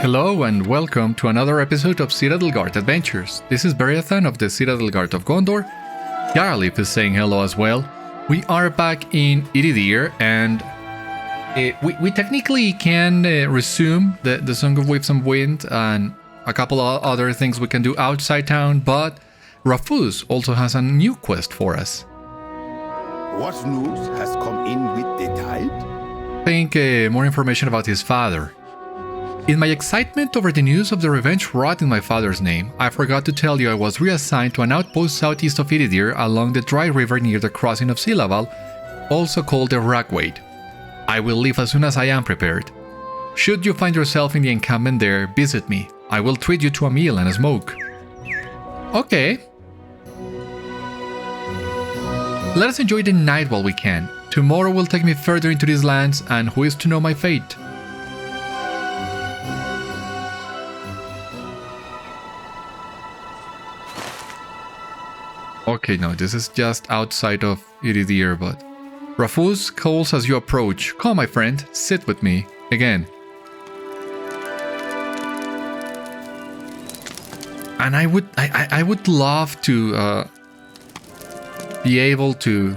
Hello and welcome to another episode of Citadel Guard Adventures. This is Beriathan of the Citadel Guard of Gondor. Yarlip is saying hello as well. We are back in Iridir and we technically can resume the Song of Waves and Wind and a couple of other things we can do outside town, but Raphûz also has a new quest for us. What news has come in with the tide? I think more information about his father. In my excitement over the news of the revenge wrought in my father's name, I forgot to tell you I was reassigned to an outpost southeast of Iridir along the dry river near the crossing of Citadel, also called the Ragwade. I will leave as soon as I am prepared. Should you find yourself in the encampment there, visit me. I will treat you to a meal and a smoke. Okay. Let us enjoy the night while we can. Tomorrow will take me further into these lands, and who is to know my fate? Okay, no, this is just outside of Iridir, but... Raphûz calls as you approach. Come, my friend, sit with me. Again. And I would love to be able to...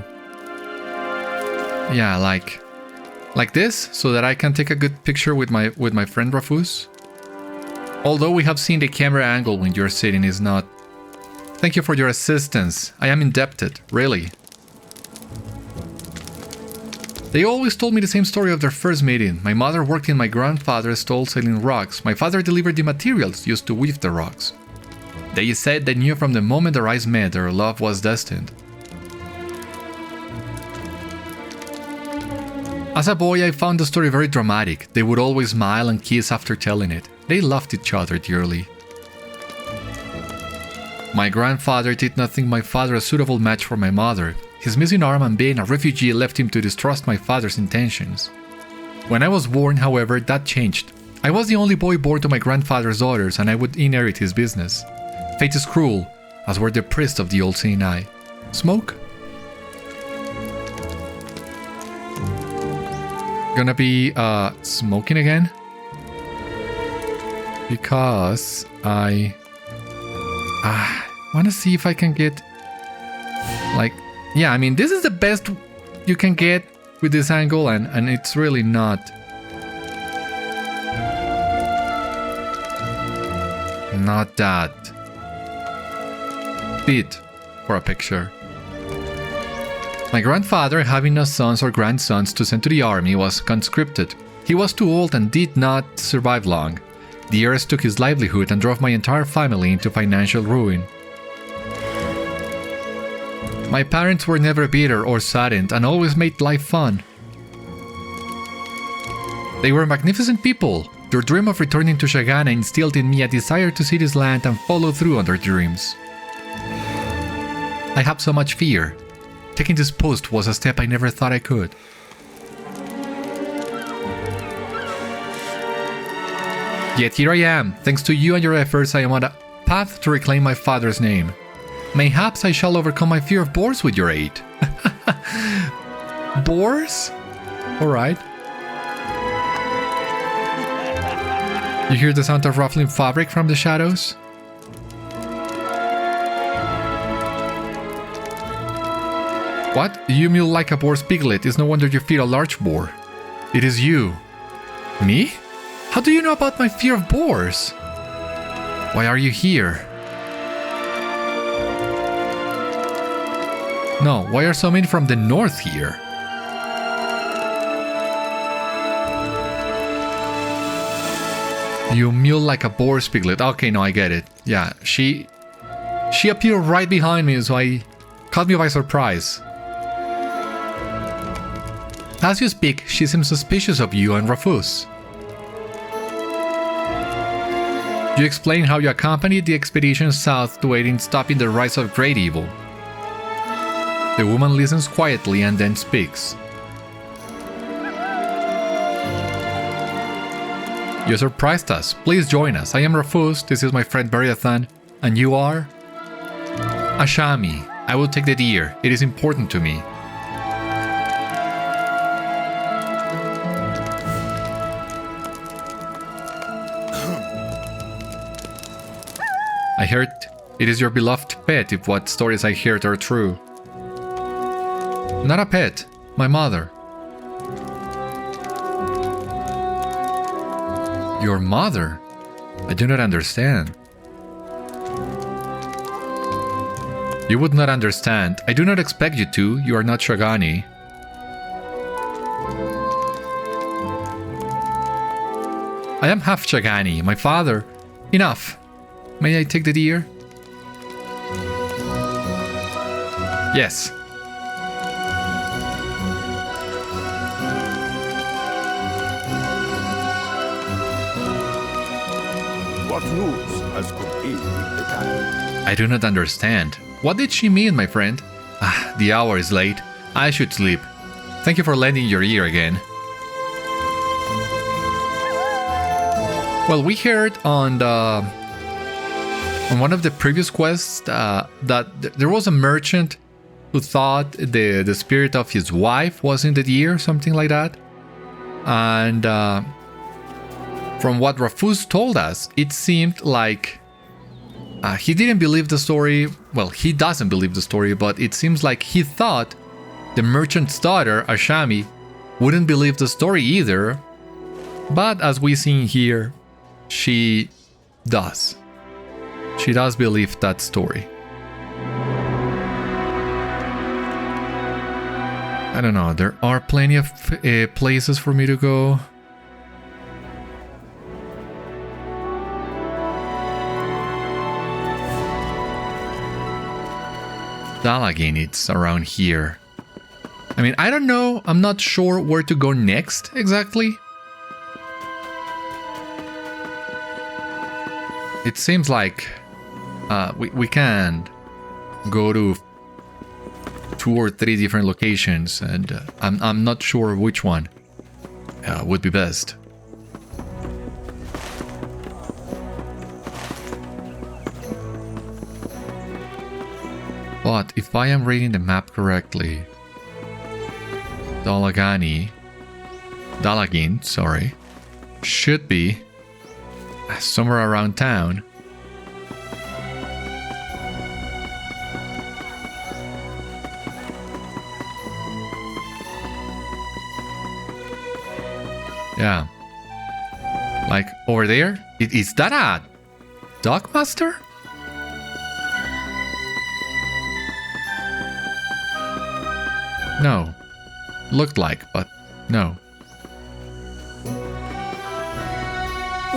Yeah, like this, so that I can take a good picture with my friend Raphûz. Although we have seen the camera angle when you're sitting is not... Thank you for your assistance. I am indebted, really. They always told me the same story of their first meeting. My mother worked in my grandfather's stall selling rocks. My father delivered the materials used to weave the rocks. They said they knew from the moment their eyes met their love was destined. As a boy, I found the story very dramatic. They would always smile and kiss after telling it. They loved each other dearly. My grandfather did not think my father a suitable match for my mother. His missing arm and being a refugee left him to distrust my father's intentions. When I was born, however, that changed. I was the only boy born to my grandfather's daughters, and I would inherit his business. Fate is cruel, as were the priests of the old seeing eye. Smoke? Gonna be smoking again? Because I want to see if I can get, like, yeah, I mean, this is the best you can get with this angle, and it's really not that fit for a picture. My grandfather, having no sons or grandsons to send to the army, was conscripted. He was too old and did not survive long. The heirs took his livelihood and drove my entire family into financial ruin. My parents were never bitter or saddened and always made life fun. They were magnificent people. Their dream of returning to Shagâni instilled in me a desire to see this land and follow through on their dreams. I have so much fear. Taking this post was a step I never thought I could. Yet here I am. Thanks to you and your efforts, I am on a path to reclaim my father's name. Mayhaps I shall overcome my fear of boars with your aid. Boars? Alright. You hear the sound of ruffling fabric from the shadows? What? You mew like a boar's piglet. It's no wonder you feed a large boar. It is you. Me? How do you know about my fear of boars? Why are you here? No, why are so many from the north here? You mew like a boar's piglet. Okay, no, I get it. Yeah, she appeared right behind me, so I caught me by surprise. As you speak, she seems suspicious of you and Raphûz. You explain how you accompanied the expedition south to aid in stopping the rise of great evil. The woman listens quietly and then speaks. You surprised us. Please join us. I am Raphûz, this is my friend Beriathan, and you are? Ashâmi. I will take the deer. It is important to me. It is your beloved pet if what stories I heard are true. Not a pet, my mother. Your mother? I do not understand. You would not understand. I do not expect you to. You are not Shagâni. I am half Shagâni. My father... Enough. May I take the deer? Yes. What news has come in with the time? I do not understand. What did she mean, my friend? Ah, the hour is late. I should sleep. Thank you for lending your ear again. Well, we heard on one of the previous quests that there was a merchant who thought the spirit of his wife was in the deer, something like that. And from what Raphûz told us, it seemed like he didn't believe the story. Well, he doesn't believe the story, but it seems like he thought the merchant's daughter, Ashâmi, wouldn't believe the story either. But as we see here, she does. She does believe that story. I don't know, there are plenty of places for me to go. Dalagin, it's around here. I mean, I don't know, I'm not sure where to go next exactly. It seems like we can go to 2 or 3 different locations, and I'm not sure which one would be best. But if I am reading the map correctly, Dalagin, sorry, should be somewhere around town. Yeah. Like over there? Is that a Dockmaster? No. Looked like, but no.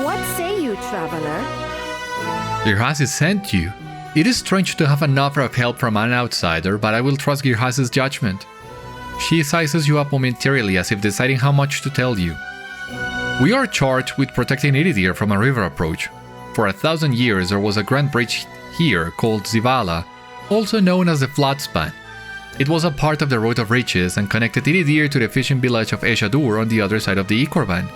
What say you, traveler? Girhâzi sent you. It is strange to have an offer of help from an outsider, but I will trust Girhâzi's judgment. She sizes you up momentarily as if deciding how much to tell you. We are charged with protecting Iridir from a river approach. For 1,000 years there was a grand bridge here called Zivala, also known as the Floodspan. It was a part of the Road of Riches and connected Iridir to the fishing village of Eshadur on the other side of the Ikorban.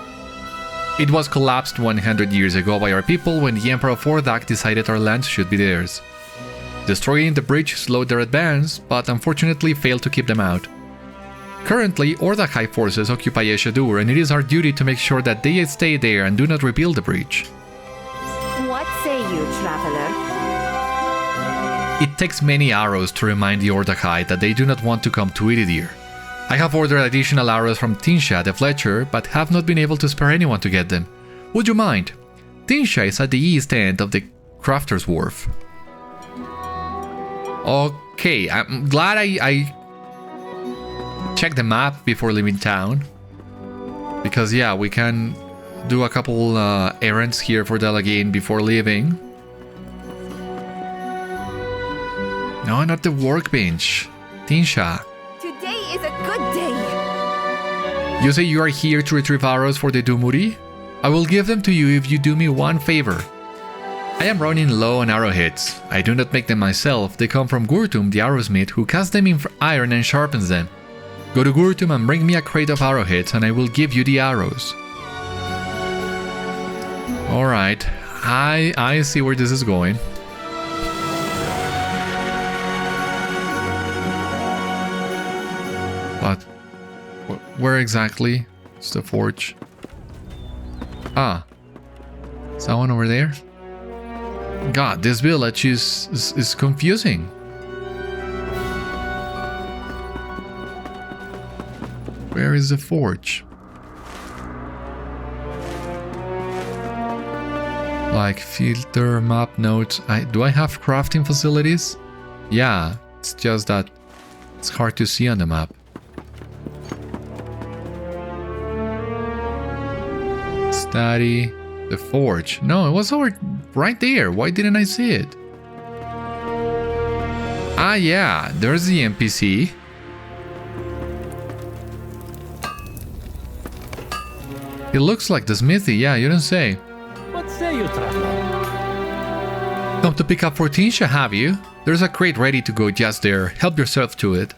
It was collapsed 100 years ago by our people when the Emperor of Ordâkhai decided our lands should be theirs. Destroying the bridge slowed their advance, but unfortunately failed to keep them out. Currently, Ordâkhai forces occupy Eshadur, and it is our duty to make sure that they stay there and do not rebuild the bridge. What say you, traveler? It takes many arrows to remind the Ordâkhai that they do not want to come to Iridir. I have ordered additional arrows from Tinsha, the Fletcher, but have not been able to spare anyone to get them. Would you mind? Tinsha is at the east end of the Crafter's Wharf. Okay, I'm glad I checked the map before leaving town. Because yeah, we can do a couple errands here for Dalagin before leaving. No, not the workbench. Tinsha. Today is a good day. You say you are here to retrieve arrows for the Dumuri? I will give them to you if you do me one favor. I am running low on arrowheads. I do not make them myself. They come from Gurtum, the arrowsmith, who casts them in iron and sharpens them. Go to Gurtum and bring me a crate of arrowheads, and I will give you the arrows. Alright, I see where this is going. But where exactly is the forge? Ah, is that one over there? God, this village is confusing. Where is the forge? Like filter, map notes. Do I have crafting facilities? Yeah, it's just that it's hard to see on the map. Study. The forge. No, it was over right there. Why didn't I see it? Ah, yeah. There's the NPC. It looks like the smithy. Yeah, you don't say. What say you, traveler? Come to pick up 14, have you? There's a crate ready to go just there. Help yourself to it.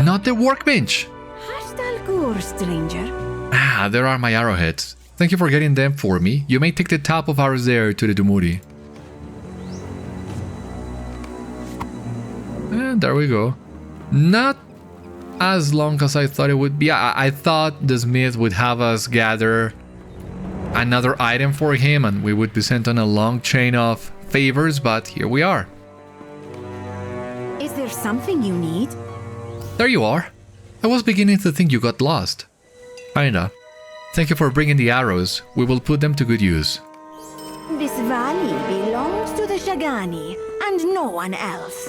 Not the workbench! Hastalgur, stranger. Ah, there are my arrowheads. Thank you for getting them for me. You may take the top of ours there to the Dumuri. And there we go. Not as long as I thought it would be. I thought the smith would have us gather another item for him and we would be sent on a long chain of favors, but here we are. Is there something you need? There you are. I was beginning to think you got lost. Kinda. Thank you for bringing the arrows. We will put them to good use. This valley belongs to the Shagâni and no one else.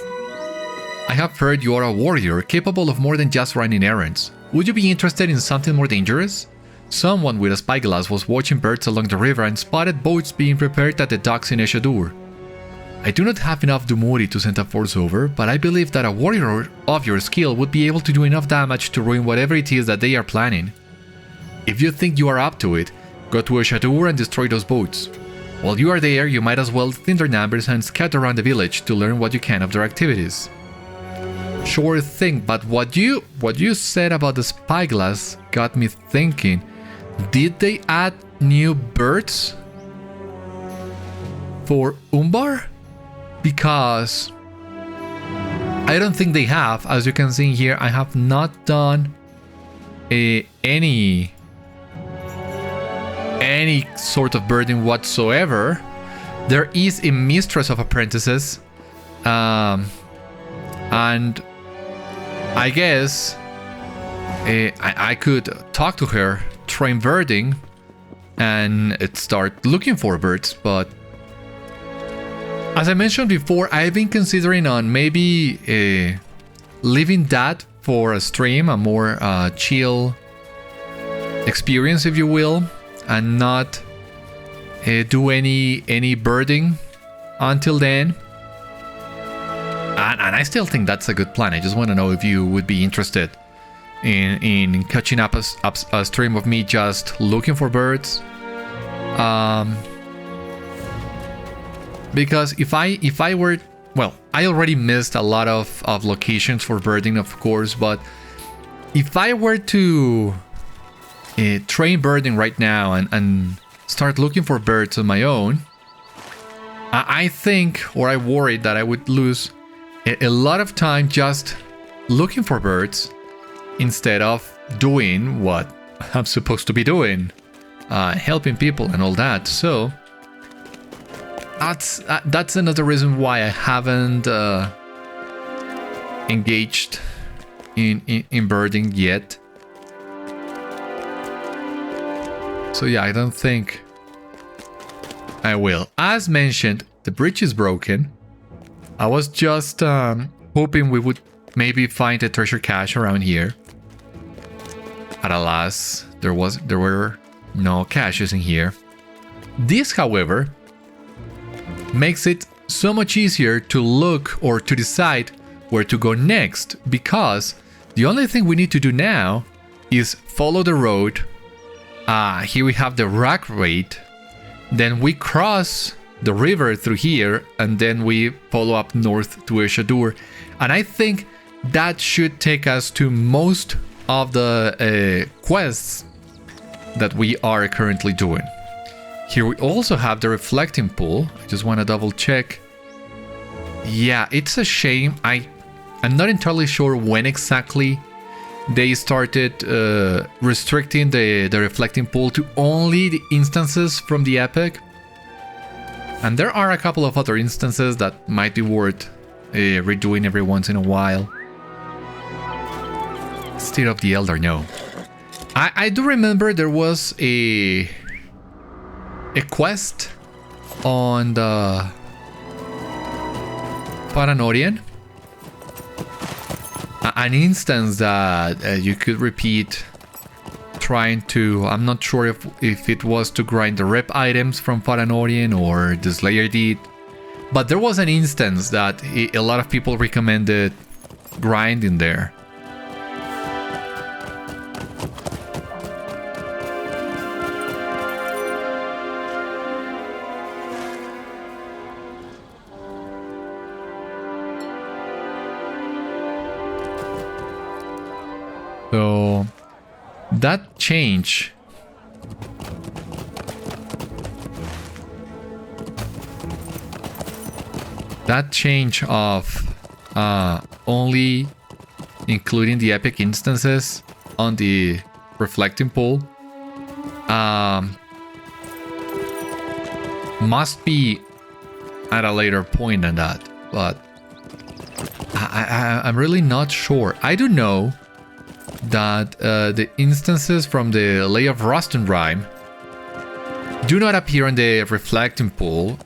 I have heard you are a warrior capable of more than just running errands. Would you be interested in something more dangerous? Someone with a spyglass was watching birds along the river and spotted boats being prepared at the docks in Eshadur. I do not have enough Dumuri to send a force over, but I believe that a warrior of your skill would be able to do enough damage to ruin whatever it is that they are planning. If you think you are up to it, go to Eshadur and destroy those boats. While you are there, you might as well thin their numbers and scout around the village to learn what you can of their activities. Sure thing, but what you said about the spyglass got me thinking. Did they add new birds for Umbar? Because I don't think they have. As you can see here, I have not done any sort of birding whatsoever. There is a mistress of apprentices, and I guess I could talk to her, train birding, and start looking for birds, but as I mentioned before, I've been considering on maybe leaving that for a stream, a more chill experience, if you will, and not do any birding until then. And I still think that's a good plan. I just want to know if you would be interested in catching up a stream of me just looking for birds. Because if I were, well, I already missed a lot of locations for birding, of course, but if I were to train birding right now and start looking for birds on my own, I think, or I worried that I would lose a lot of time just looking for birds instead of doing what I'm supposed to be doing, helping people and all that. So that's another reason why I haven't engaged in birding yet. So yeah, I don't think I will. As mentioned, the bridge is broken. I was just hoping we would maybe find a treasure cache around here. But alas, there were no caches in here. This, however, makes it so much easier to look or to decide where to go next, because the only thing we need to do now is follow the road. Here we have the rock raid. Then we cross the river through here, and then we follow up north to Eshadur. And I think that should take us to most of the quests that we are currently doing. Here we also have the reflecting pool. I just want to double check. Yeah, it's a shame. I'm not entirely sure when exactly they started restricting the reflecting pool to only the instances from the epic. And there are a couple of other instances that might be worth redoing every once in a while. State of the Elder, no. I do remember there was a quest on the Paranorian. An instance that you could repeat trying to... I'm not sure if it was to grind the rep items from Paranorian or the Slayer did. But there was an instance that a lot of people recommended grinding there. So that change of only including the epic instances on the reflecting pool must be at a later point than that, but I'm really not sure. I do know that the instances from the Lay of Rust and Rime do not appear in the reflecting pool.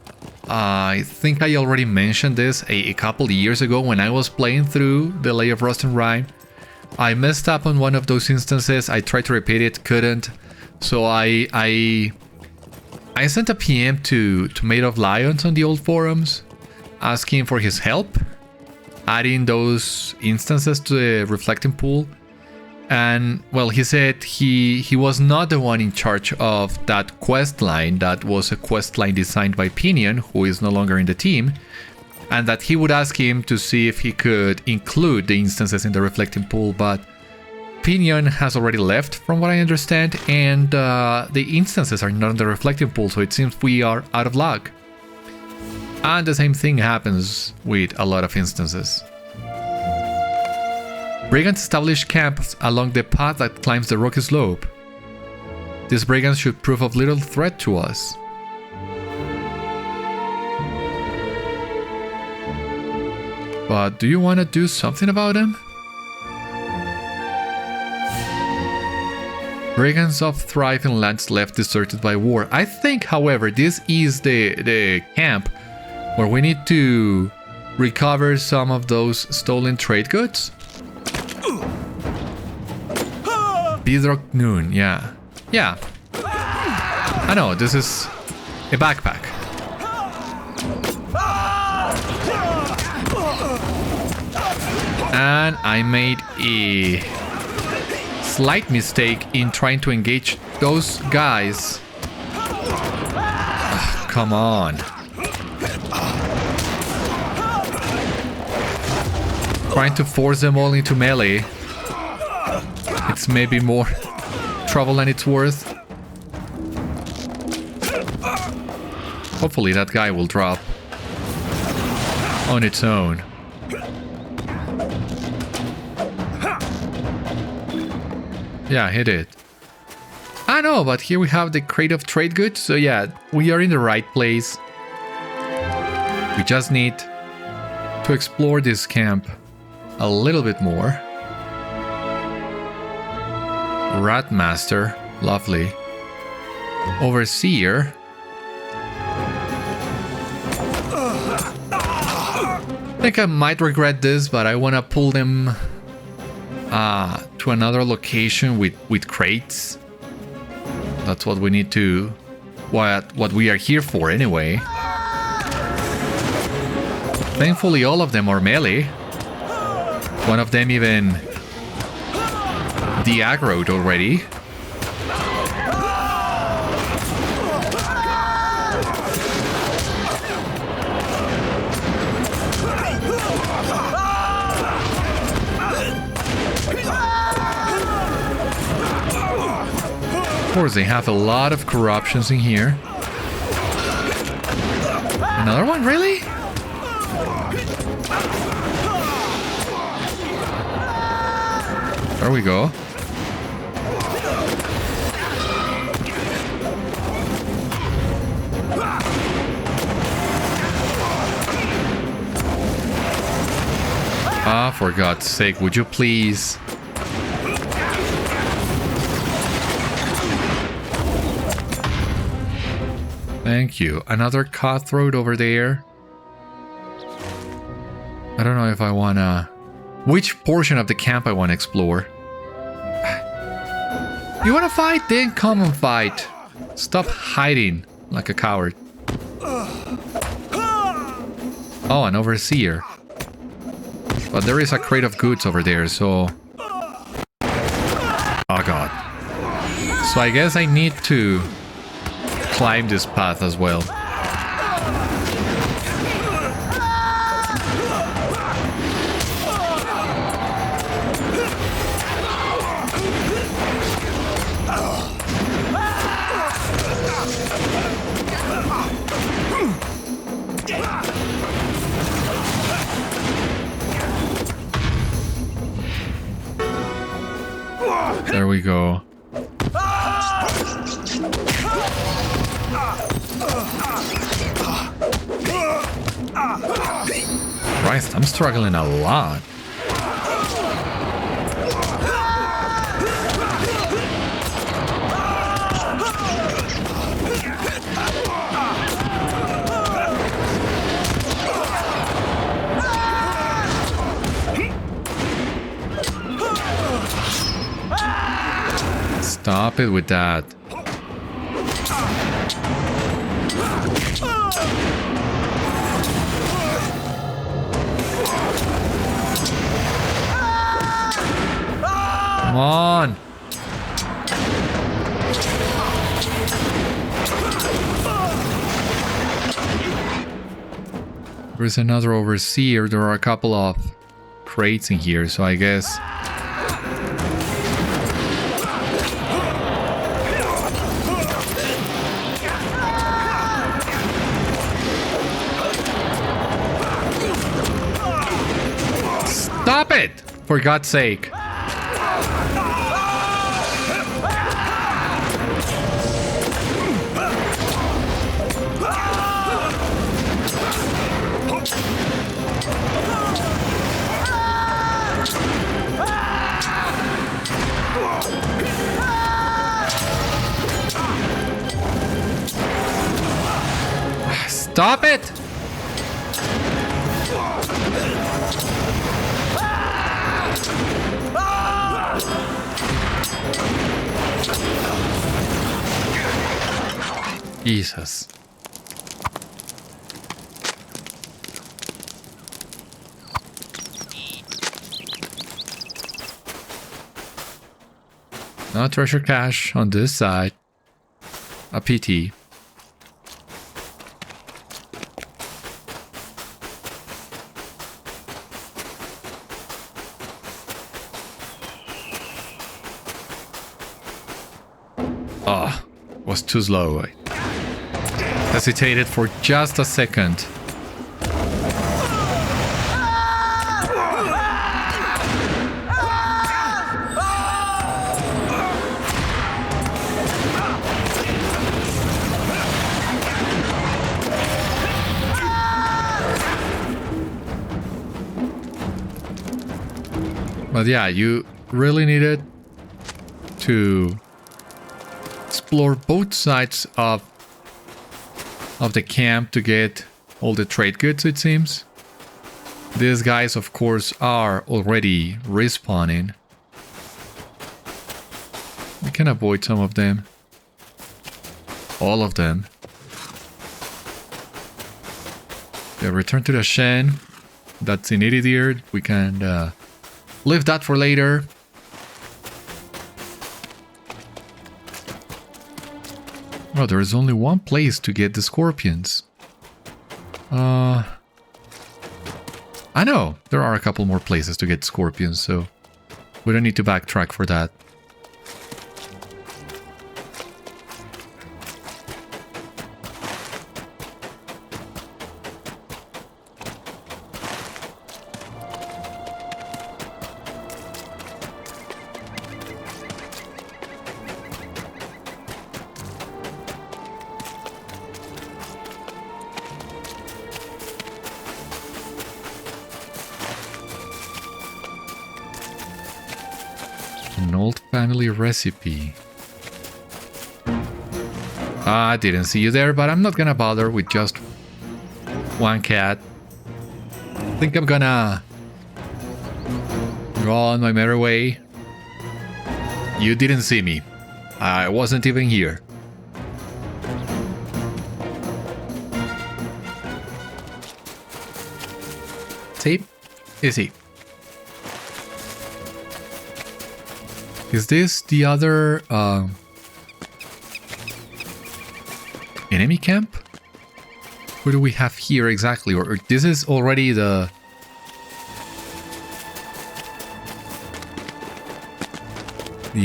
I think I already mentioned this a couple years ago when I was playing through the Lay of Rust and Rime. I messed up on one of those instances. I tried to repeat it, couldn't. So I sent a PM to Made of Lions on the old forums, asking for his help, adding those instances to the reflecting pool. And, well, he said he was not the one in charge of that quest line. That was a quest line designed by Pinion, who is no longer in the team. And that he would ask him to see if he could include the instances in the reflecting pool. But Pinion has already left, from what I understand. And the instances are not in the reflecting pool, so it seems we are out of luck. And the same thing happens with a lot of instances. Brigands establish camps along the path that climbs the rocky slope. These brigands should prove of little threat to us. But do you want to do something about them? Brigands of thrive in lands left deserted by war. I think, however, this is the camp where we need to recover some of those stolen trade goods. Bidrokh-nûn, yeah. Yeah. I know, this is a backpack. And I made a slight mistake in trying to engage those guys. Ugh, come on. Trying to force them all into melee. It's maybe more trouble than it's worth. Hopefully that guy will drop on its own. Yeah, he did. I know, but here we have the crate of trade goods. So yeah, we are in the right place. We just need to explore this camp a little bit more. Ratmaster, lovely. Overseer. I think I might regret this, but I want to pull them to another location with crates. That's what we need to... What we are here for anyway. Thankfully all of them are melee. One of them even de-aggroed already. Of course, they have a lot of corruptions in here. Another one, really? There we go. Ah, for God's sake, would you please? Thank you. Another cutthroat over there. I don't know if I wanna... Which portion of the camp I want to explore. You wanna fight? Then come and fight. Stop hiding like a coward. Oh, an overseer. But there is a crate of goods over there, so... Oh god. So I guess I need to climb this path as well. There we go. Christ, I'm struggling a lot. Stop it with that. Come on. There's another overseer. There are a couple of crates in here, so I guess... Stop it! For God's sake. Stop it! Jesus. No treasure cache on this side. A PT. Oh, was too slow. I hesitated for just a second. But yeah, you really needed to explore both sides of the camp to get all the trade goods, it seems. These guys, of course, are already respawning. We can avoid some of them. All of them. Yeah, return to the Shen. That's in Ididir. We can leave that for later. Oh, there is only one place to get the scorpions. I know, there are a couple more places to get scorpions, so we don't need to backtrack for that. An old family recipe. I didn't see you there, but I'm not gonna bother with just one cat. I think I'm gonna go on my merry way. You didn't see me. I wasn't even here. See? Easy. Is this the other enemy camp? What do we have here exactly? Or this is already the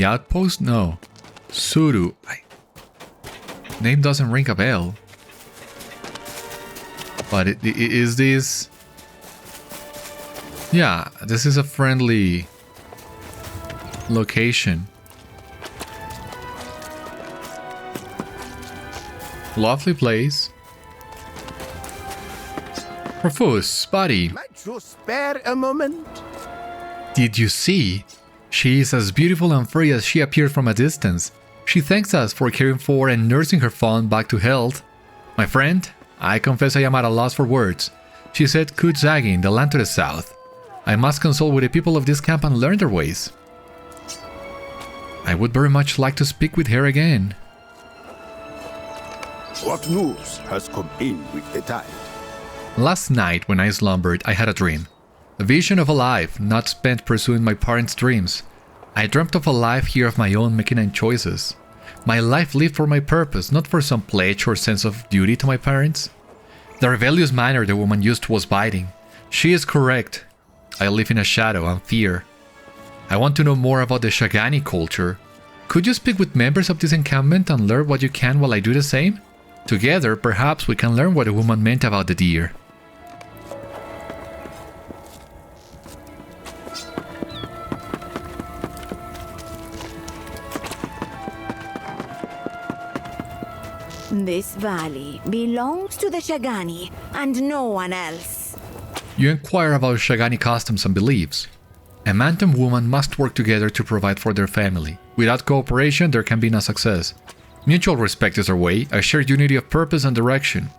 outpost? No. Sûru. Name doesn't ring a bell. But is this... Yeah, this is a friendly location. Lovely place. Raphûz, buddy. Might you spare a moment? Did you see? She is as beautiful and free as she appeared from a distance. She thanks us for caring for and nursing her fawn back to health. My friend, I confess I am at a loss for words. She said Khûd Zagin, the land to the south. I must consult with the people of this camp and learn their ways. I would very much like to speak with her again. What news has come in with the tide? Last night, when I slumbered, I had a dream. A vision of a life not spent pursuing my parents' dreams. I dreamt of a life here of my own making and choices. My life lived for my purpose, not for some pledge or sense of duty to my parents. The rebellious manner the woman used was biting. She is correct. I live in a shadow and fear. I want to know more about the Shagâni culture. Could you speak with members of this encampment and learn what you can while I do the same? Together, perhaps we can learn what the woman meant about the deer. This valley belongs to the Shagâni and no one else. You inquire about Shagâni customs and beliefs. A man and woman must work together to provide for their family. Without cooperation, there can be no success. Mutual respect is our way, a shared unity of purpose and direction.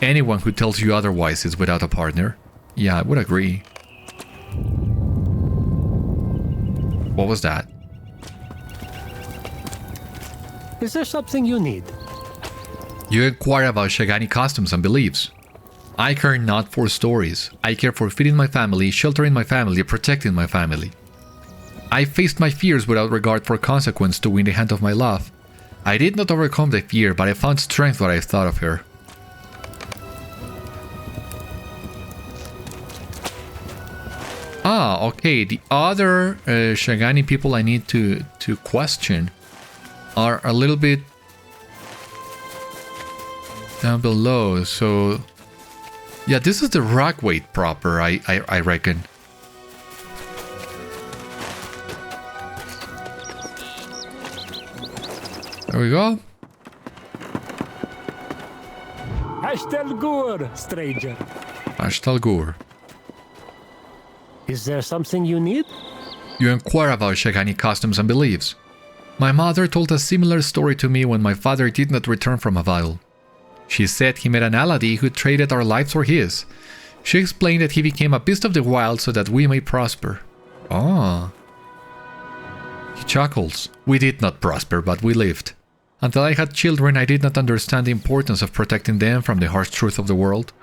Anyone who tells you otherwise is without a partner. Yeah, I would agree. What was that? Is there something you need? You inquire about Shagâni customs and beliefs. I care not for stories. I care for feeding my family, sheltering my family, protecting my family. I faced my fears without regard for consequence to win the hand of my love. I did not overcome the fear, but I found strength when I thought of her. Ah, okay. The other Shagâni people I need to question are a little bit down below. So, yeah, this is the rock weight proper, I reckon. There we go. Ashtelgur, stranger. Ashtelgur. Is there something you need? You inquire about Shagâni customs and beliefs. My mother told a similar story to me when my father did not return from Ambarûl. She said he met an Aladi who traded our lives for his. She explained that he became a beast of the wild so that we may prosper. Ah. He chuckles. We did not prosper, but we lived. Until I had children, I did not understand the importance of protecting them from the harsh truth of the world.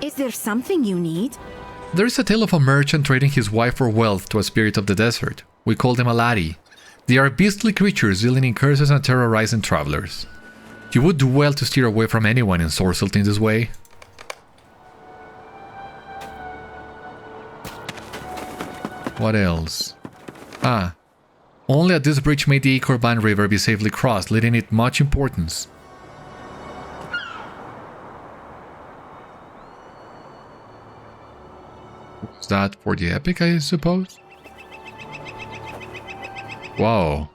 Is there something you need? There is a tale of a merchant trading his wife for wealth to a spirit of the desert. We call them Aladi. They are beastly creatures dealing in curses and terrorizing travelers. You would do well to steer away from anyone ensorcelled in this way. What else? Ah. Only at this bridge may the Korban River be safely crossed, leading it much importance. What's that for the epic, I suppose? Wow.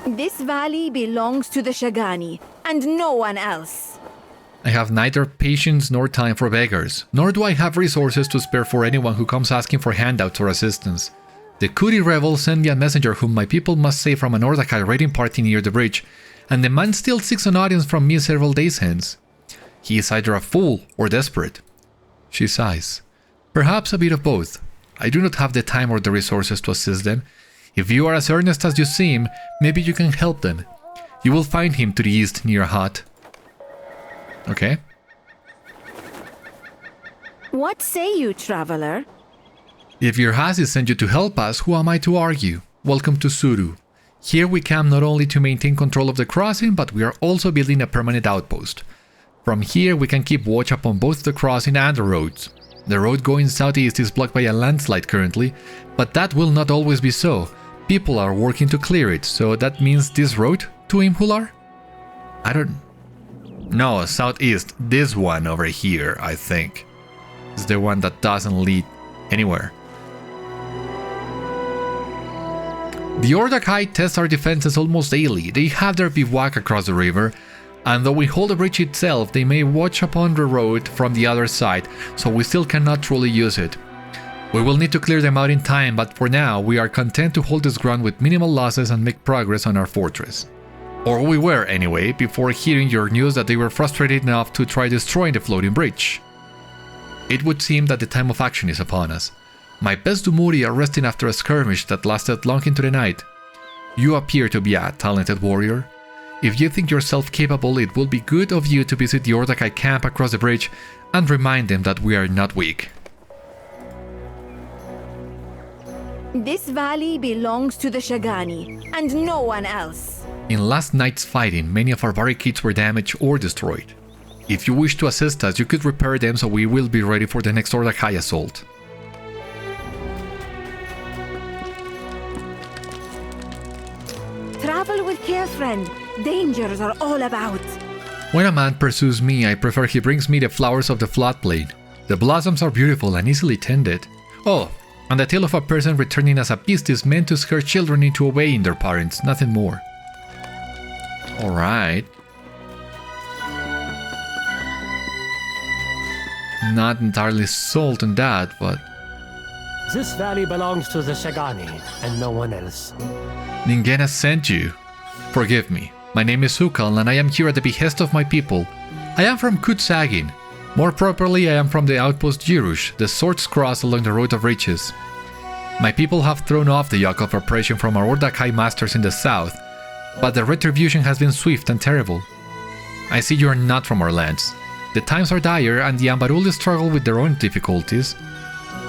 This valley belongs to the Shagâni and no one else. I have neither patience nor time for beggars, nor do I have resources to spare for anyone who comes asking for handouts or assistance. The Khûdi rebel sent me a messenger whom my people must save from an Ordâkhai raiding party near the bridge, and the man still seeks an audience from me several days hence. He is either a fool or desperate. She sighs. Perhaps a bit of both. I do not have the time or the resources to assist them. If you are as earnest as you seem, maybe you can help them. You will find him to the east near a hut. Okay. What say you, traveler? If Girhâzi sent you to help us, who am I to argue? Welcome to Sûru. Here we come not only to maintain control of the crossing, but we are also building a permanent outpost. From here we can keep watch upon both the crossing and the roads. The road going southeast is blocked by a landslide currently, but that will not always be so. People are working to clear it, so that means this road to Imhular? I don't... No, southeast, this one over here, I think. Is the one that doesn't lead anywhere. The Ordâkhai test our defenses almost daily. They have their bivouac across the river, and though we hold the bridge itself, they may watch upon the road from the other side, so we still cannot truly use it. We will need to clear them out in time, but for now, we are content to hold this ground with minimal losses and make progress on our fortress. Or we were anyway, before hearing your news that they were frustrated enough to try destroying the floating bridge. It would seem that the time of action is upon us. My best Dumuri are resting after a skirmish that lasted long into the night. You appear to be a talented warrior. If you think yourself capable, it will be good of you to visit the Ordâkhai camp across the bridge and remind them that we are not weak. This valley belongs to the Shagâni, and no one else. In last night's fighting, many of our barricades were damaged or destroyed. If you wish to assist us, you could repair them so we will be ready for the next Ordâkhai assault. Travel with care, friend. Dangers are all about. When a man pursues me, I prefer he brings me the flowers of the floodplain. The blossoms are beautiful and easily tended. Oh, and the tale of a person returning as a beast is meant to scare children into obeying their parents, nothing more. Alright. Not entirely sold on that, but... This valley belongs to the Shagâni and no one else. Ningen sent you. Forgive me. My name is Sûkal and I am here at the behest of my people. I am from Khûd Zagin. More properly, I am from the outpost Girhâzi, the Swords Cross along the Road of Riches. My people have thrown off the yoke of oppression from our Ordâkhai masters in the south, but the retribution has been swift and terrible. I see you are not from our lands. The times are dire and the Ambarûl struggle with their own difficulties.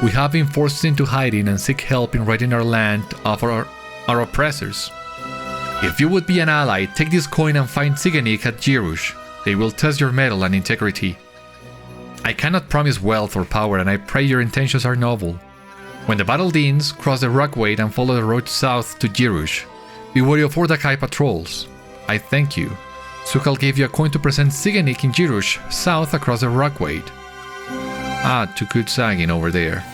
We have been forced into hiding and seek help in ridding our land of our oppressors. If you would be an ally, take this coin and find Shagâni at Girhâzi. They will test your mettle and integrity. I cannot promise wealth or power, and I pray your intentions are noble. When the battle ends, cross the rockway and follow the road south to Girhâzi. Be wary of Ordâkhai patrols. I thank you. Sûkal gave you a coin to present Shagâni in Girhâzi, south across the rockway. Ah, to Khûd Zagin over there.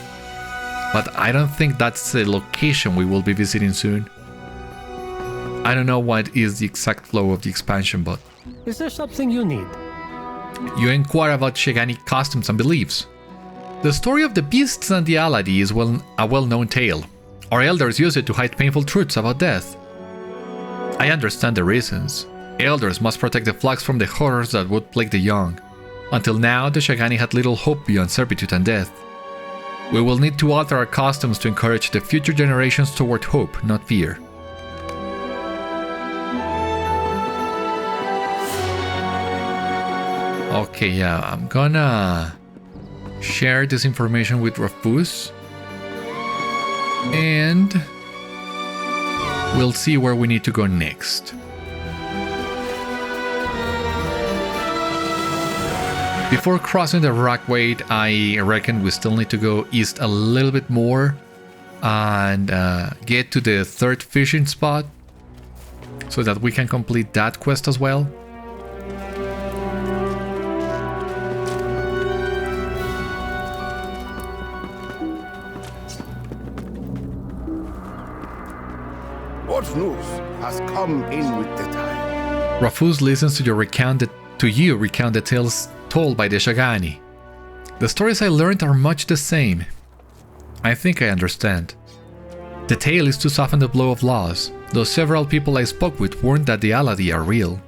But I don't think that's the location we will be visiting soon. I don't know what is the exact flow of the expansion, but... Is there something you need? You inquire about Shagâni customs and beliefs. The story of the beasts and the Aladi is a well-known tale. Our elders use it to hide painful truths about death. I understand the reasons. Elders must protect the flocks from the horrors that would plague the young. Until now, the Shagâni had little hope beyond servitude and death. We will need to alter our customs to encourage the future generations toward hope, not fear. Okay, yeah, I'm gonna share this information with Raphûz, and we'll see where we need to go next. Before crossing the rockway, I reckon we still need to go east a little bit more and get to the third fishing spot so that we can complete that quest as well. What news has come in with the time? Raphûz listens to you recount the tales told by the Shagâni. The stories I learned are much the same. I think I understand. The tale is to soften the blow of loss, though several people I spoke with warned that the Aladi are real.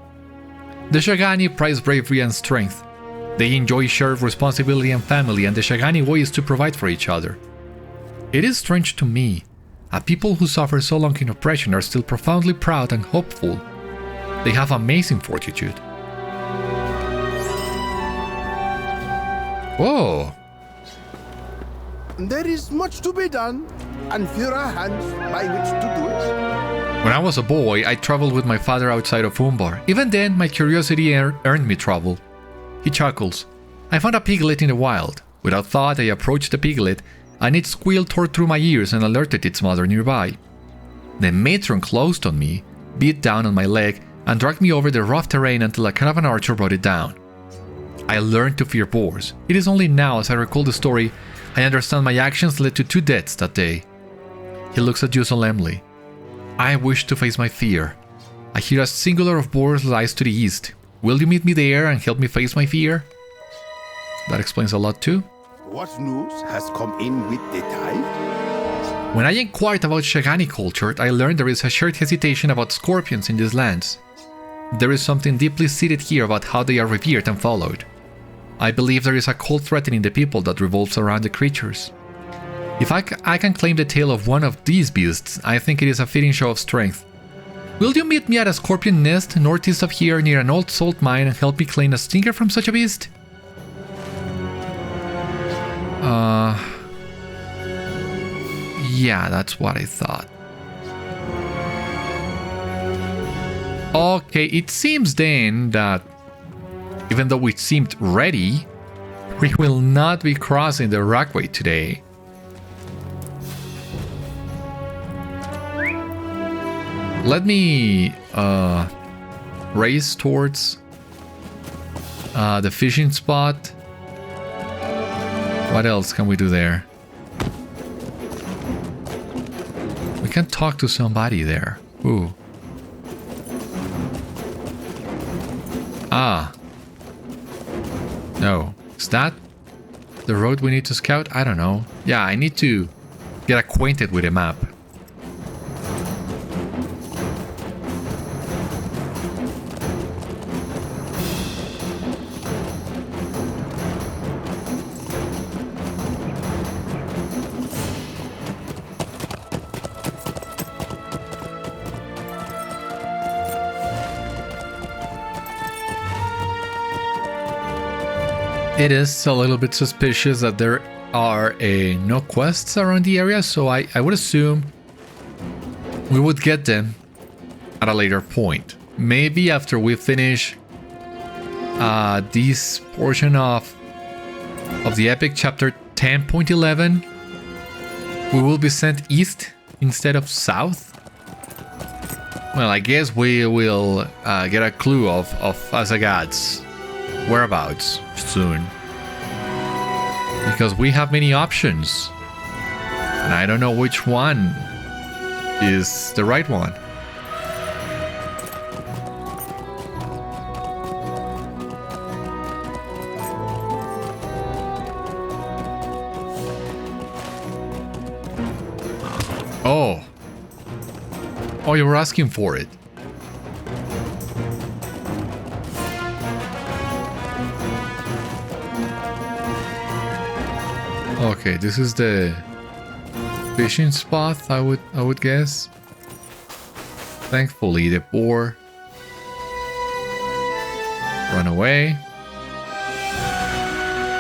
The Shagâni prize bravery and strength. They enjoy shared responsibility and family, and the Shagâni way is to provide for each other. It is strange to me, a people who suffer so long in oppression are still profoundly proud and hopeful. They have amazing fortitude. Whoa! There is much to be done, and fewer hands by which to do it. When I was a boy, I traveled with my father outside of Umbar. Even then, my curiosity earned me trouble. He chuckles. I found a piglet in the wild. Without thought, I approached the piglet, and its squeal tore through my ears and alerted its mother nearby. The matron closed on me, beat down on my leg, and dragged me over the rough terrain until a caravan archer brought it down. I learned to fear boars. It is only now, as I recall the story, I understand my actions led to 2 deaths that day. He looks at you solemnly. I wish to face my fear. I hear a singular of boars lies to the east. Will you meet me there and help me face my fear? That explains a lot too. What news has come in with the tide? When I inquired about Shagâni culture, I learned there is a shared hesitation about scorpions in these lands. There is something deeply seated here about how they are revered and followed. I believe there is a cult threatening the people that revolves around the creatures. If I can claim the tail of one of these beasts, I think it is a fitting show of strength. Will you meet me at a scorpion nest northeast of here near an old salt mine and help me claim a stinger from such a beast? Yeah, that's what I thought. Okay, it seems then that even though we seemed ready, we will not be crossing the rockway today. Let me race towards the fishing spot. What else can we do there? We can talk to somebody there. Ooh. Ah. No. Is that the road we need to scout? I don't know. Yeah, I need to get acquainted with a map. It is a little bit suspicious that there are no quests around the area, so I would assume we would get them at a later point. Maybe after we finish this portion of the epic, chapter 10.11, we will be sent east instead of south. Well, I guess we will get a clue of Azagad's whereabouts soon, because we have many options and I don't know which one is the right one. Oh, you were asking for it. Okay, this is the fishing spot, I would guess. Thankfully, the boar run away.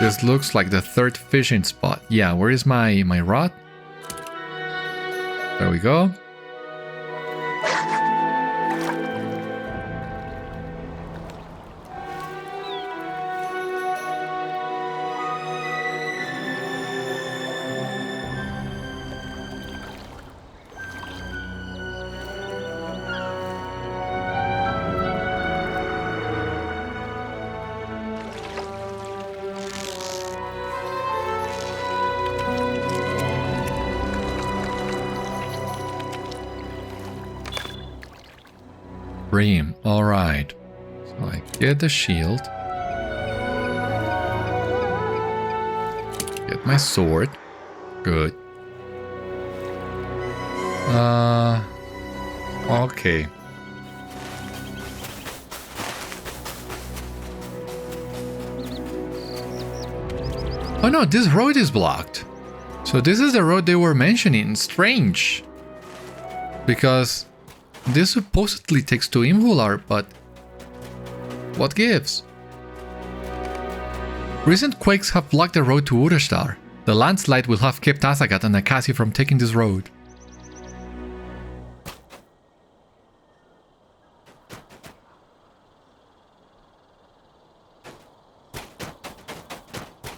This looks like the 3rd fishing spot. Yeah, where is my rod? There we go. Alright, so I get the shield. my sword. Good. Okay. Oh no, this road is blocked. So this is the road they were mentioning. Strange. Because this supposedly takes to Imhular, but what gives? Recent quakes have blocked the road to Urashtar. The landslide will have kept Asagat and Akasi from taking this road.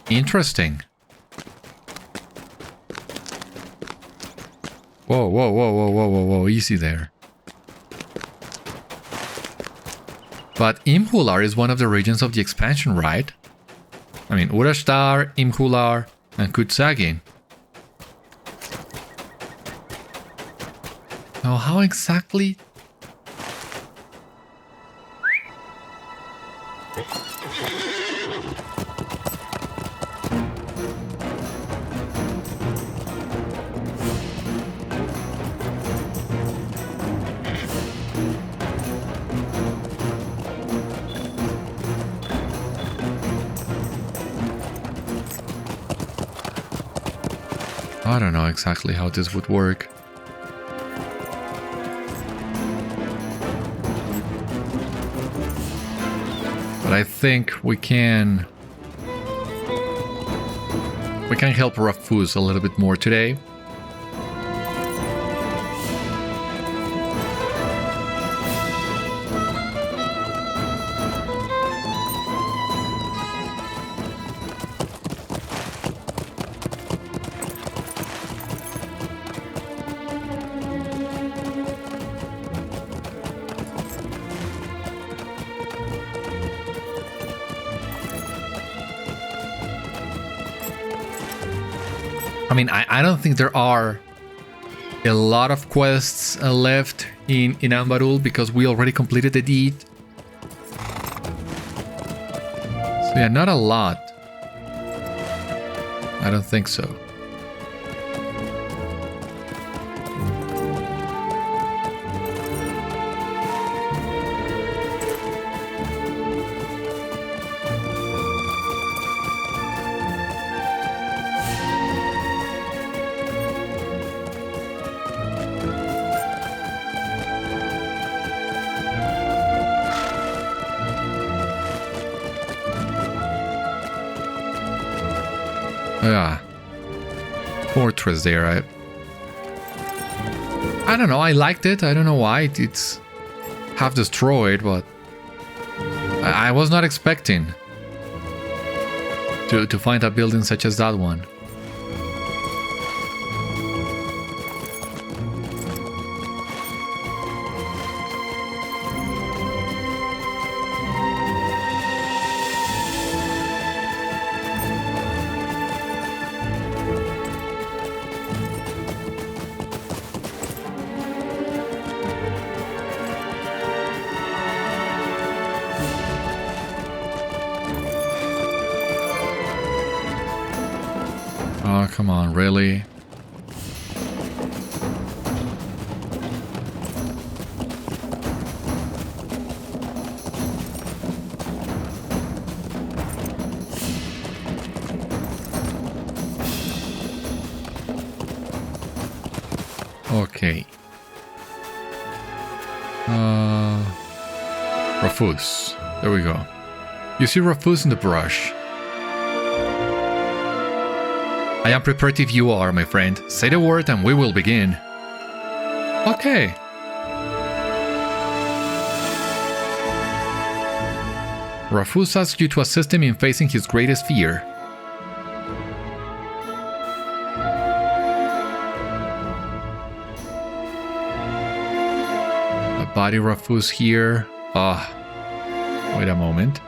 Interesting. Whoa, whoa, whoa, whoa, whoa, whoa, whoa, easy there. But Imhular is one of the regions of the expansion, right? I mean, Urashtar, Imhular, and Khûd Zagin. Now, how exactly? I don't know exactly how this would work. But I think we can help Raphûz a little bit more today. I mean, I don't think there are a lot of quests left in Ambarûl because we already completed the deed. So yeah, not a lot. I don't think so. Yeah, fortress there. I don't know. I liked it. I don't know why it's half destroyed, but I was not expecting to find a building such as that one. Oh, come on, really? Okay. Raphûz. There we go. You see Raphûz in the brush. I am prepared if you are, my friend. Say the word and we will begin. Okay. Raphûz asks you to assist him in facing his greatest fear. A body Raphûz here. Wait a moment.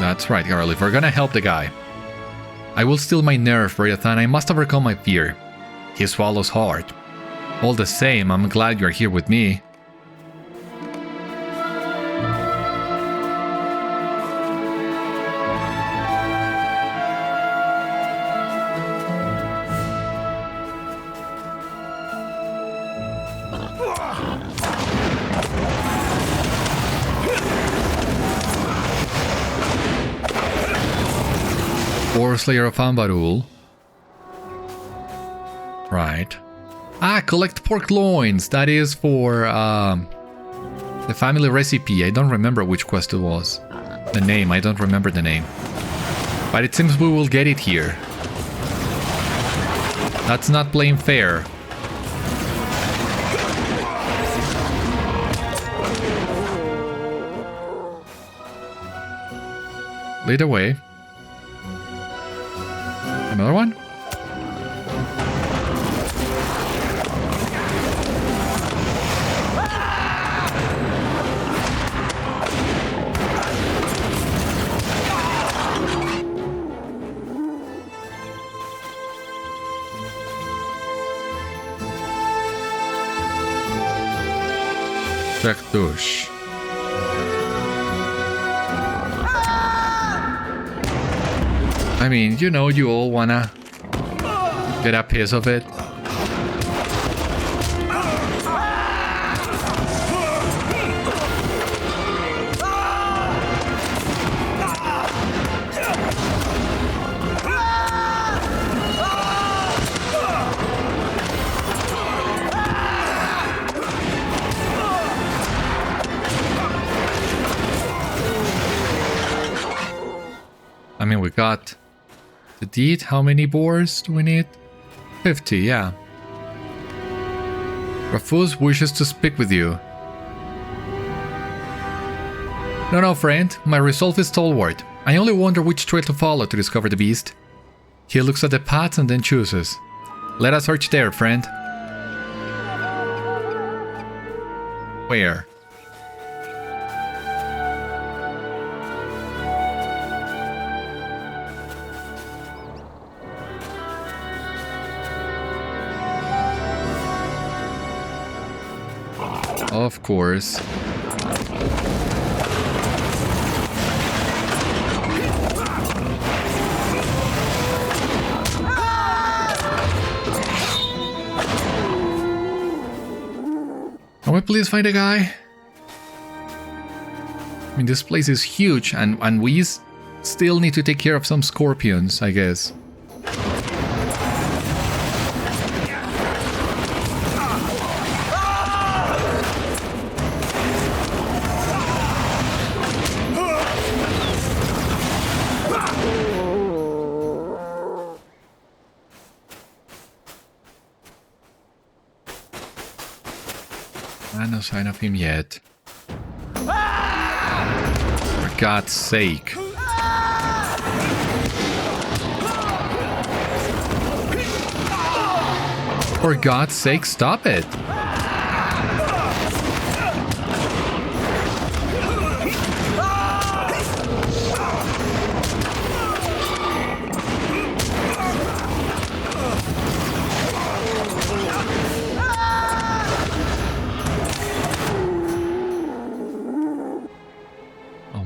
That's right, Garl. If we're gonna help the guy. I will steal my nerve, Beriathan. I must overcome my fear. He swallows hard. All the same, I'm glad you're here with me. War Slayer of Ambarûl. Right. Ah, collect pork loins. That is for the family recipe. I don't remember which quest it was. The name, I don't remember the name. But it seems we will get it here. That's not playing fair. Lead the way. Another one? Douche. I mean, you know, you all wanna get a piece of it. I mean, we got the deed. How many boars do we need? 50, yeah. Raphûz wishes to speak with you. No, friend. My resolve is stalwart. I only wonder which trail to follow to discover the beast. He looks at the paths and then chooses. Let us search there, friend. Where? Of course. Can we please find a guy? I mean, this place is huge, and we still need to take care of some scorpions, I guess. No sign of him yet. For God's sake. For God's sake, stop it!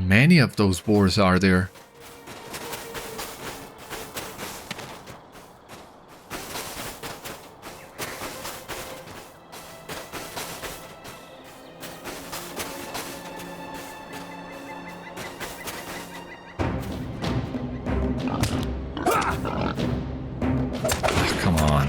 Many of those boars are there. Come on.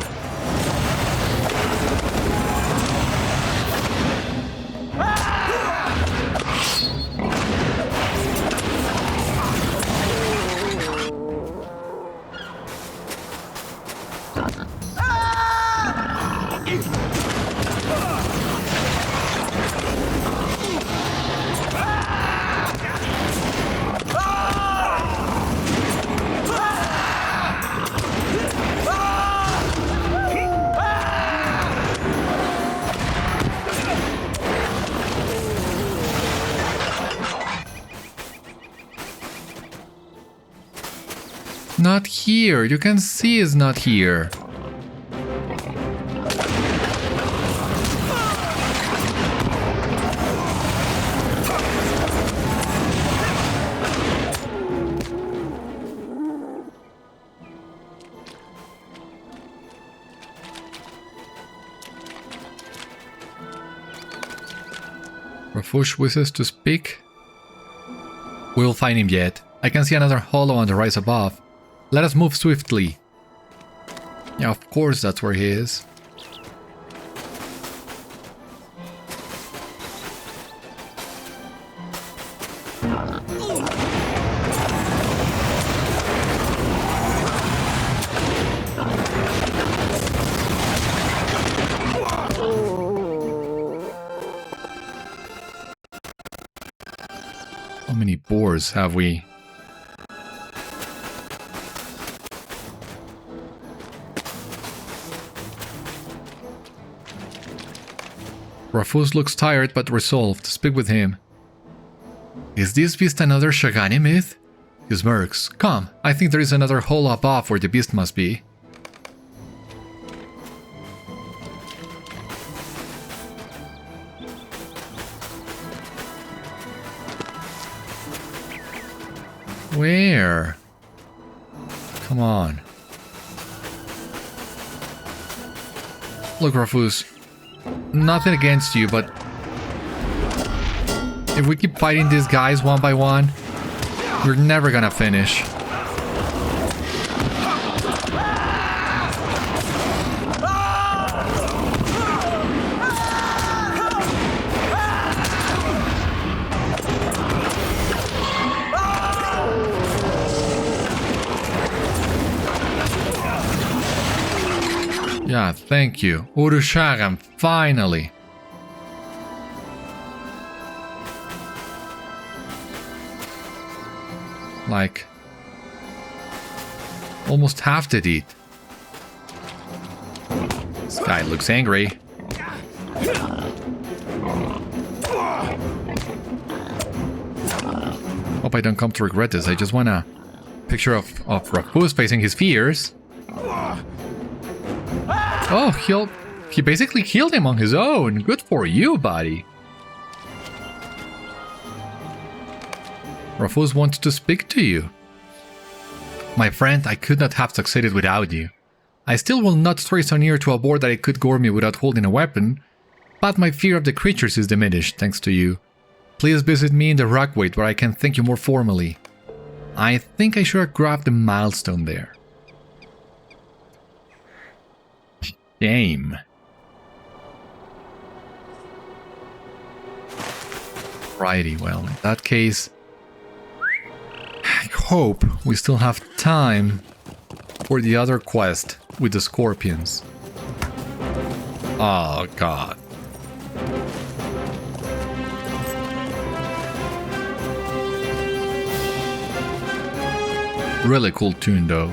Not here. You can see it's not here. Raphûz wishes to speak. We'll find him yet. I can see another hollow on the rise above. Let us move swiftly. Yeah, of course that's where he is. How many boars have we? Raphûz looks tired but resolved. Speak with him. Is this beast another Shagâni myth? He smirks. Come, I think there is another hole above where the beast must be. Where? Come on. Look, Raphûz. Nothing against you, but if we keep fighting these guys one by one, we're never gonna finish. Yeah, thank you. Urushagan, finally. Like, almost half did eat. This guy looks angry. Hope I don't come to regret this. I just want a picture of Raphûz facing his fears. Oh, he basically killed him on his own. Good for you, buddy. Raphûz wants to speak to you. My friend, I could not have succeeded without you. I still will not stray so near to a boar that it could gore me without holding a weapon, but my fear of the creatures is diminished thanks to you. Please visit me in the Rockwaite where I can thank you more formally. I think I should have grabbed the milestone there. Shame. Righty, well, in that case, I hope we still have time for the other quest with the scorpions. Oh, God. Really cool tune, though.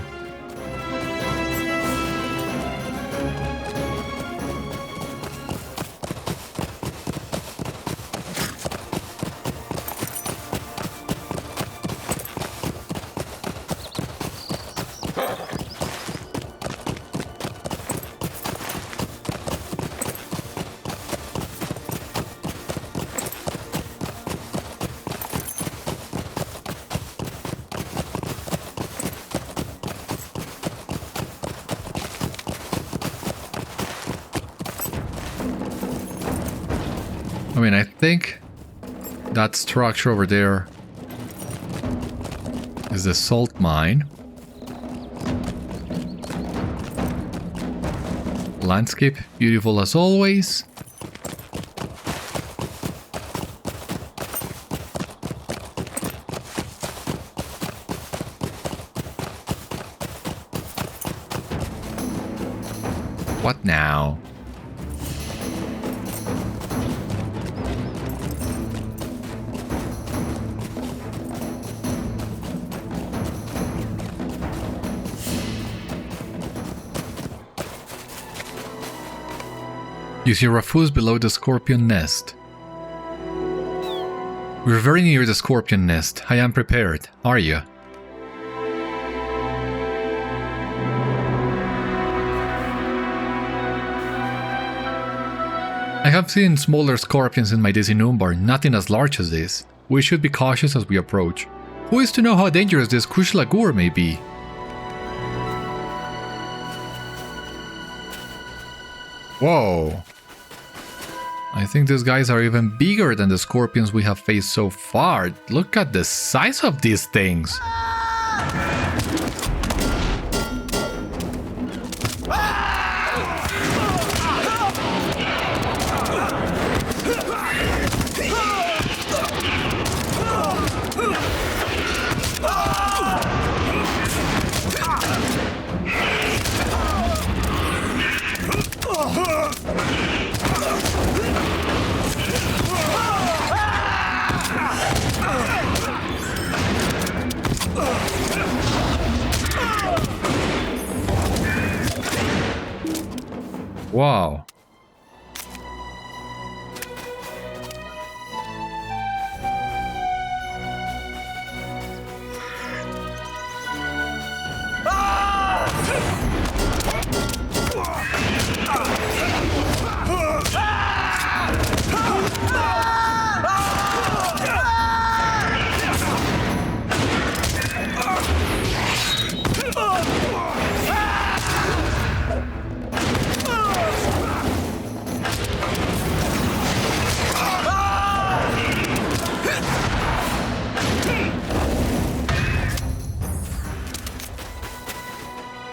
I mean, I think that structure over there is the salt mine. Landscape, beautiful as always. What now? You see Raphûz below the scorpion nest. We're very near the scorpion nest. I am prepared. Are you? I have seen smaller scorpions in my days in Umbar, nothing as large as this. We should be cautious as we approach. Who is to know how dangerous this Kushlagur may be? Whoa. I think these guys are even bigger than the scorpions we have faced so far. Look at the size of these things. Wow.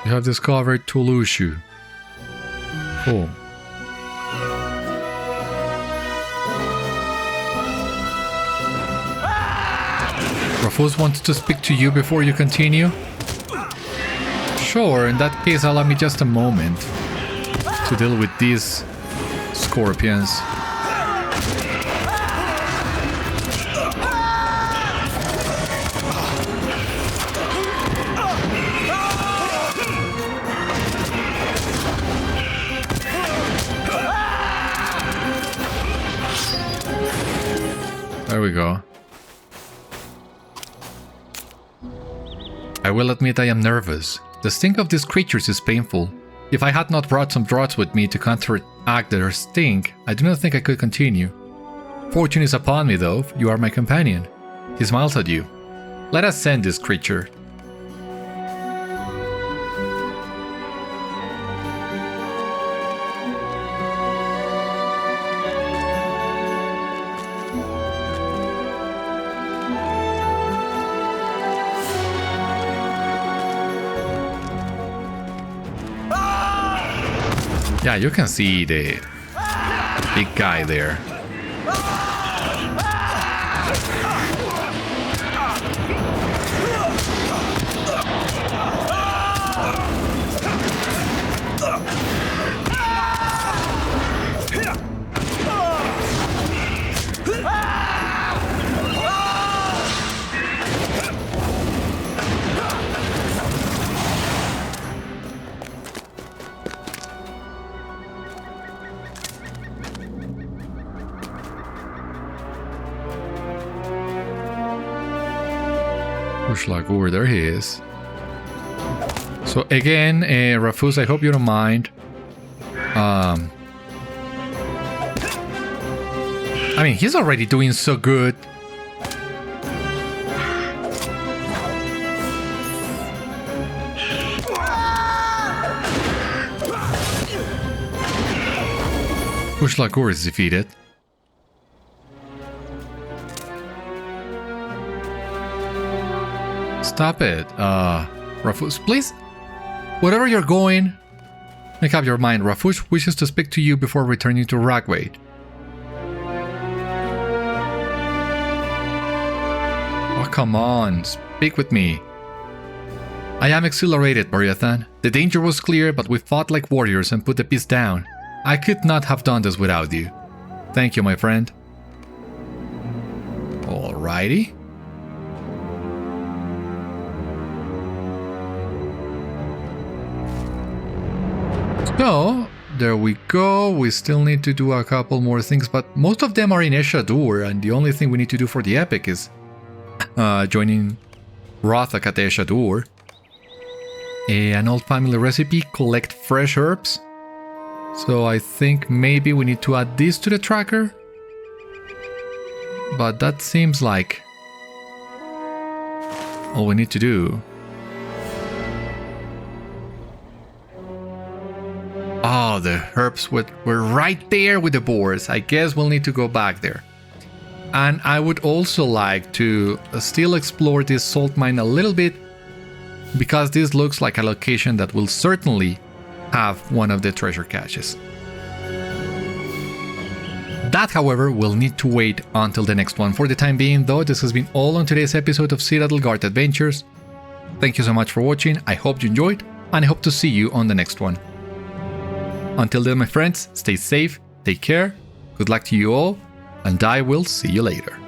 You have discovered Toulouse. Cool. Raphûz wants to speak to you before you continue? Sure, in that case allow me just a moment to deal with these scorpions. There we go. I will admit I am nervous. The sting of these creatures is painful. If I had not brought some draughts with me to counteract their sting, I do not think I could continue. Fortune is upon me though, you are my companion. He smiles at you. Let us send this creature. Yeah, you can see the big guy there. Lagûr, there he is. So again, Raphûz, I hope you don't mind. I mean, he's already doing so good. Lagûr is defeated. Stop it, Raphûz, please. Wherever you're going, make up your mind. Raphûz wishes to speak to you before returning to Ragwade. Oh, come on, speak with me. I am exhilarated, Beriathan. The danger was clear, but we fought like warriors and put the beast down. I could not have done this without you. Thank you, my friend. Alrighty. So, there we go. We still need to do a couple more things, but most of them are in Eshadur, and the only thing we need to do for the epic is joining Rothak at Eshadur. An old family recipe, collect fresh herbs. So I think maybe we need to add this to the tracker. But that seems like all we need to do. Oh, the herbs were right there with the boars. I guess we'll need to go back there. And I would also like to still explore this salt mine a little bit, because this looks like a location that will certainly have one of the treasure caches. That, however, will need to wait until the next one. For the time being, though, this has been all on today's episode of Citadel Guard Adventures. Thank you so much for watching. I hope you enjoyed, and I hope to see you on the next one. Until then, my friends, stay safe, take care, good luck to you all, and I will see you later.